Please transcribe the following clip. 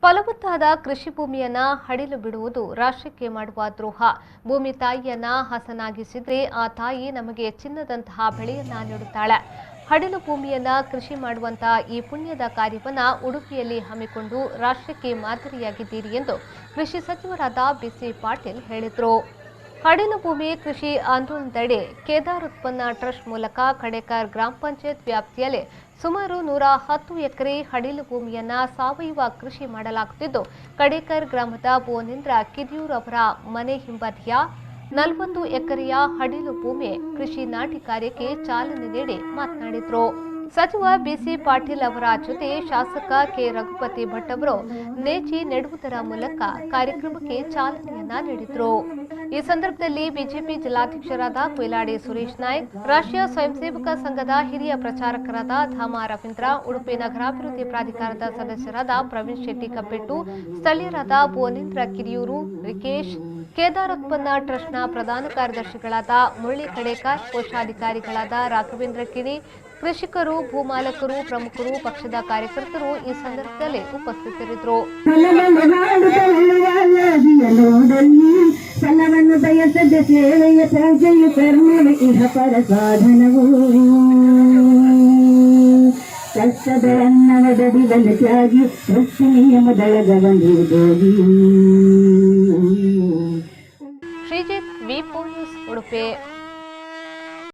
ಫಲವತ್ತಾದ ಕೃಷಿ ಭೂಮಿಯನ್ನ ಹಡಿಲು ಬಿಡುವುದು ರಾಷ್ಟ್ರಕ್ಕೆ ಮಾಡುವ ದ್ರೋಹ. ಭೂಮಿ ತಾಯಿಯನ್ನ ಹಸನಾಗಿಸಿದ್ರೆ ಆ ತಾಯಿ ನಮಗೆ ಚಿನ್ನದಂತಹ ಬೆಳೆಯನ್ನ ನೀಡುತ್ತಾಳೆ. ಹಡಿಲು ಭೂಮಿಯನ್ನ ಕೃಷಿ ಮಾಡುವಂತ ಈ ಪುಣ್ಯದ ಕಾರ್ಯವನ್ನ ಉಡುಪಿಯಲ್ಲಿ ಹಮ್ಮಿಕೊಂಡು ರಾಷ್ಟ್ರಕ್ಕೆ ಮಾದರಿಯಾಗಿದ್ದೀರಿ ಎಂದು ಕೃಷಿ ಸಚಿವರಾದ ಬಿಸಿ ಪಾಟೀಲ್ ಹೇಳಿದರು. ಹಡಿಲು ಭೂಮಿ ಕೃಷಿ ಆಂದೋಲನದಡಿ ಕೇದಾರ್ ಉತ್ಪನ್ನ ಟ್ರಸ್ಟ್ ಮೂಲಕ ಕಡೇಕರ್ ಗ್ರಾಮ ಪಂಚಾಯತ್ ವ್ಯಾಪ್ತಿಯಲ್ಲಿ ಸುಮಾರು 110 ಎಕರೆ ಹಡಿಲು ಭೂಮಿಯನ್ನ ಸಾವಯವ ಕೃಷಿ ಮಾಡಲಾಗುತ್ತಿದ್ದು, ಕಡೇಕರ್ ಗ್ರಾಮದ ಭುವನೇಂದ್ರ ಕಿದಿಯೂರ್ ಅವರ ಮನೆ ಹಿಂಬದಿಯ 40 ಎಕರೆಯ ಹಡಿಲು ಭೂಮಿ ಕೃಷಿ ನಾಟಿ ಕಾರ್ಯಕ್ಕೆ ಚಾಲನೆ ನೀಡಿ ಮಾತನಾಡಿದರು. ಸಚಿವ ಬಿಸಿ ಪಾಟೀಲ್ ಅವರ ಜೊತೆ ಶಾಸಕ ಕೆ ರಘುಪತಿ ಭಟ್ ಅವರು ನೇಜಿ ನೆಡುವುದರ ಮೂಲಕ ಕಾರ್ಯಕ್ರಮಕ್ಕೆ ಚಾಲನೆಯನ್ನ ನೀಡಿದರು. ಈ ಸಂದರ್ಭದಲ್ಲಿ ಬಿಜೆಪಿ ಜಿಲ್ಲಾಧ್ಯಕ್ಷರಾದ ಕೊಯ್ಲಾಡಿ ಸುರೇಶ್ ನಾಯ್ಕ್, ರಾಷ್ಟ್ರೀಯ ಸ್ವಯಂ ಸೇವಕ ಸಂಘದ ಹಿರಿಯ ಪ್ರಚಾರಕರಾದ ಧಾಮ ರವೀಂದ್ರ, ಉಡುಪಿ ನಗರಾಭಿವೃದ್ಧಿ ಪ್ರಾಧಿಕಾರದ ಸದಸ್ಯರಾದ ಪ್ರವೀಣ್ ಶೆಟ್ಟಿ ಕಬ್ಬೆಟ್ಟು, ಸ್ಥಳೀಯರಾದ ಭುವನೇಂದ್ರ ಕಿರಿಯೂರು, ರಿಕೇಶ್, ಕೇದಾರ್ ಉತ್ಪನ್ನ ಟ್ರಸ್ಟ್ನ ಪ್ರಧಾನ ಕಾರ್ಯದರ್ಶಿಗಳಾದ ಮುರಳಿ ಕಡೇಕರ್, ಕೋಶಾಧಿಕಾರಿಗಳಾದ ರಾಘವೇಂದ್ರ ಕಿಣಿ, ಕೃಷಿಕರು, ಭೂಮಾಲಕರು, ಪ್ರಮುಖರು, ಪಕ್ಷದ ಕಾರ್ಯಕರ್ತರು ಈ ಸಂದರ್ಭದಲ್ಲಿ ಉಪಸ್ಥಿತರಿದ್ದರು. ಫಲವನ್ನು ಬಯಸದ ಸೇವೆಯ ಪ್ರಜೆಯ ಕರ್ಮವೇ ಇಹ ಪರ ಸಾಧನವು. ಕಷ್ಟದ ಅನ್ನವದಡಿ ಬಲಕ್ಕಾಗಿ ವೃತ್ತಿ ನಿಯಮದೊಳಗ ಬಂದಿರುವುದೋಗಿ. ಶ್ರೀಜಿತ್, ವಿ4 ನ್ಯೂಸ್, ಉಡುಪಿ.